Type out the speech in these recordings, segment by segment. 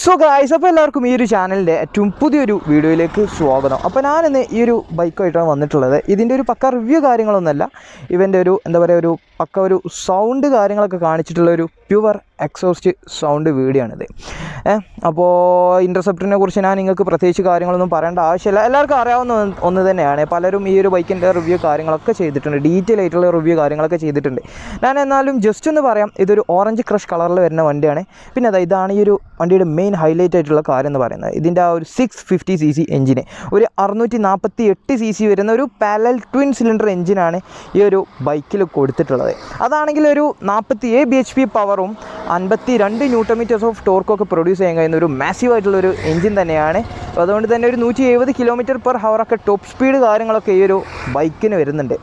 So guys, അപ്പോൾ എല്ലാവർക്കും ഈ ഒരു ചാനലിൻ്റെ ഏറ്റവും പുതിയൊരു വീഡിയോയിലേക്ക് സ്വാഗതം. അപ്പോൾ ഞാനിന്ന് ഈ ഒരു ബൈക്കായിട്ടാണ് വന്നിട്ടുള്ളത്. ഇതിൻ്റെ ഒരു പക്ക റിവ്യൂ കാര്യങ്ങളൊന്നുമല്ല, ഇവൻ്റെ ഒരു എന്താ പറയുക, ഒരു പക്ക ഒരു സൗണ്ട് കാര്യങ്ങളൊക്കെ കാണിച്ചിട്ടുള്ള ഒരു പ്യുവർ എക്സോസ്റ്റ് സൗണ്ട് വീഡിയോ ആണിത്. അപ്പോൾ ഇൻ്റർസെപ്റ്ററിനെ കുറിച്ച് ഞാൻ നിങ്ങൾക്ക് പ്രത്യേകിച്ച് കാര്യങ്ങളൊന്നും പറയേണ്ട ആവശ്യമില്ല, എല്ലാവർക്കും അറിയാവുന്ന ഒന്ന് തന്നെയാണ്. പലരും ഈ ഒരു ബൈക്കിൻ്റെ റിവ്യൂ കാര്യങ്ങളൊക്കെ ചെയ്തിട്ടുണ്ട്, ഡീറ്റെയിൽ ആയിട്ടുള്ള റിവ്യൂ കാര്യങ്ങളൊക്കെ ചെയ്തിട്ടുണ്ട്. ഞാൻ എന്നാലും ജസ്റ്റ് ഒന്ന് പറയാം, ഇതൊരു ഓറഞ്ച് ക്രഷ് കളറിൽ വരുന്ന വണ്ടിയാണ്. പിന്നെ ഇതാണ് ഈ ഒരു വണ്ടിയുടെ മെയിൻ ഹൈലൈറ്റ് ആയിട്ടുള്ള കാര്യം എന്ന് പറയുന്നത്, ഇതിൻ്റെ ആ ഒരു 650cc എഞ്ചിന്, ഒരു 648cc വരുന്ന ഒരു പാരലൽ ട്വിൻ സിലിണ്ടർ എഞ്ചിനാണ് ഈ ഒരു ബൈക്കിൽ കൊടുത്തിട്ടുള്ളത്. അതാണെങ്കിൽ ഒരു 47 bhp പവറും 52 Nm ഓഫ് ടോർക്കൊക്കെ പ്രൊഡ്യൂസ് ചെയ്യാൻ കഴിയുന്ന ഒരു മാസീവ് ആയിട്ടുള്ളൊരു എഞ്ചിൻ തന്നെയാണ്. അതുകൊണ്ട് തന്നെ ഒരു 170 km/h ഒക്കെ ടോപ്പ് സ്പീഡ് കാര്യങ്ങളൊക്കെ ഈ ഒരു ബൈക്കിന് വരുന്നുണ്ട്.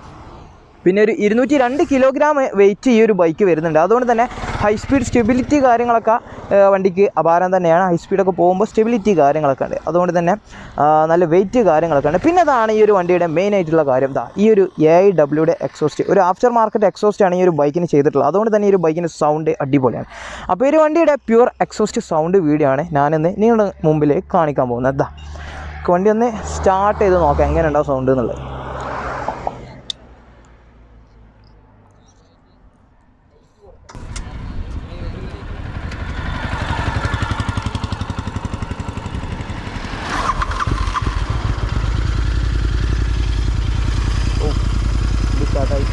പിന്നെ ഒരു 202 കിലോഗ്രാം വെയിറ്റ് ഈ ഒരു ബൈക്ക് വരുന്നുണ്ട്. അതുകൊണ്ട് തന്നെ ഹൈ സ്പീഡ് സ്റ്റെബിലിറ്റി കാര്യങ്ങളൊക്കെ വണ്ടിക്ക് അപാരം തന്നെയാണ്. ഹൈ സ്പീഡൊക്കെ പോകുമ്പോൾ സ്റ്റെബിലിറ്റി കാര്യങ്ങളൊക്കെ ഉണ്ട്, അതുകൊണ്ട് തന്നെ നല്ല വെയിറ്റ് കാര്യങ്ങളൊക്കെ ഉണ്ട്. പിന്നെ അതാണ് ഈ ഒരു വണ്ടിയുടെ മെയിൻ ആയിട്ടുള്ള കാര്യം, ഈ ഒരു AIWയുടെ എക്സോസ്റ്റ്, ഒരു ആഫ്റ്റർ മാർക്കറ്റ് എക്സോസ്റ്റ് ആണ് ഈ ഒരു ബൈക്കിന് ചെയ്തിട്ടുള്ളത്. അതുകൊണ്ട് തന്നെ ഈ ഒരു ബൈക്കിന് സൗണ്ട് അടിപൊളിയാണ്. അപ്പോൾ ഈ ഒരു വണ്ടിയുടെ പ്യുവർ എക്സോസ്റ്റ് സൗണ്ട് വീഡിയോ ആണ് ഞാനിന്ന് നിങ്ങളുടെ മുമ്പിൽ കാണിക്കാൻ പോകുന്നത്. വണ്ടി ഒന്ന് സ്റ്റാർട്ട് ചെയ്ത് നോക്കാം എങ്ങനെ ഉണ്ടാവും സൗണ്ട് എന്നുള്ളത്. സ്റ്റാർട്ടായി.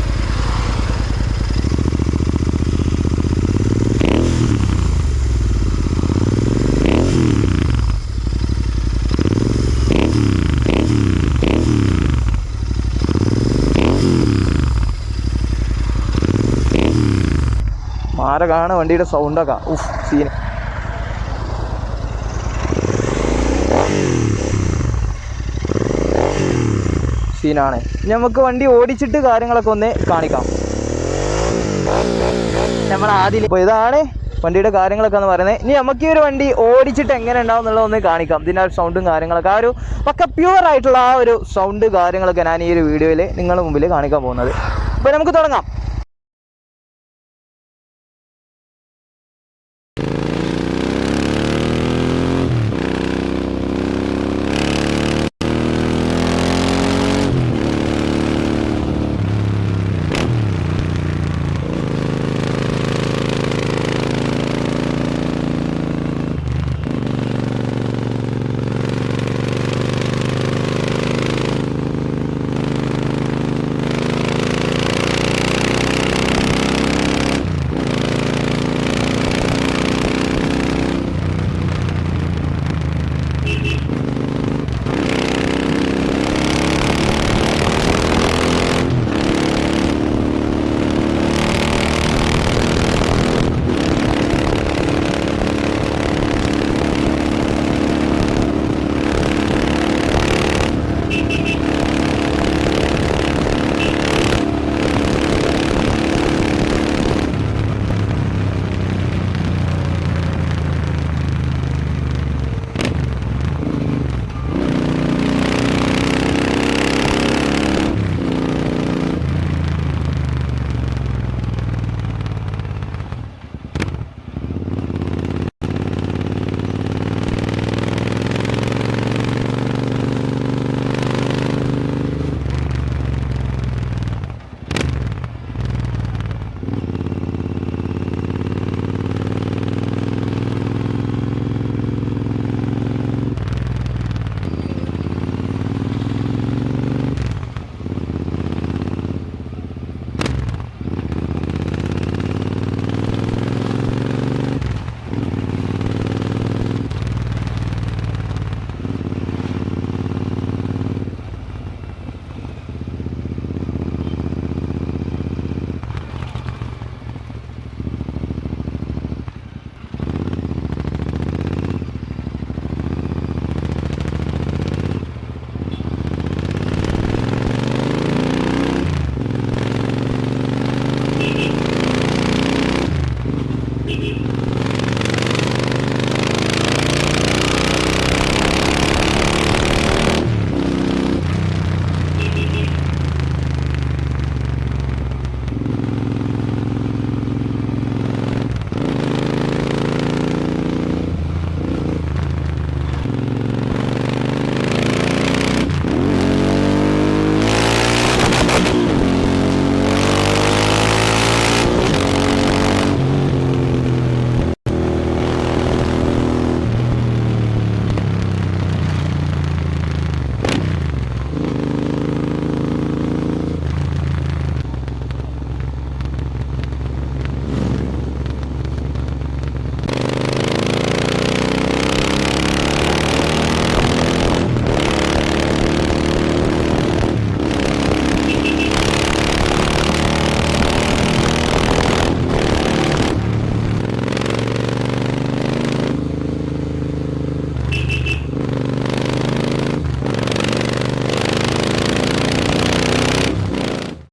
മാരകാണ് വണ്ടിയുടെ സൗണ്ടൊക്കെ, സീന്. സീനാണ്. നമുക്ക് വണ്ടി ഓടിച്ചിട്ട് കാര്യങ്ങളൊക്കെ ഒന്ന് കാണിക്കാം. നമ്മൾ ആദ്യം ഇപ്പോൾ ഇതാണ് വണ്ടിയുടെ കാര്യങ്ങളൊക്കെ എന്ന് പറയുന്നത്. ഇനി നമുക്ക് ഈ ഒരു വണ്ടി ഓടിച്ചിട്ട് എങ്ങനെ ഉണ്ടാവും എന്നുള്ളതൊന്ന് കാണിക്കാം. ഇതിൻ്റെ ആ സൗണ്ടും കാര്യങ്ങളൊക്കെ, ആ ഒരു പക്ക പ്യുവർ ആയിട്ടുള്ള ആ ഒരു സൗണ്ട് കാര്യങ്ങളൊക്കെ ഞാൻ ഈ ഒരു വീഡിയോയിൽ നിങ്ങളുടെ മുമ്പിൽ കാണിക്കാൻ പോകുന്നത്. അപ്പോൾ നമുക്ക് തുടങ്ങാം.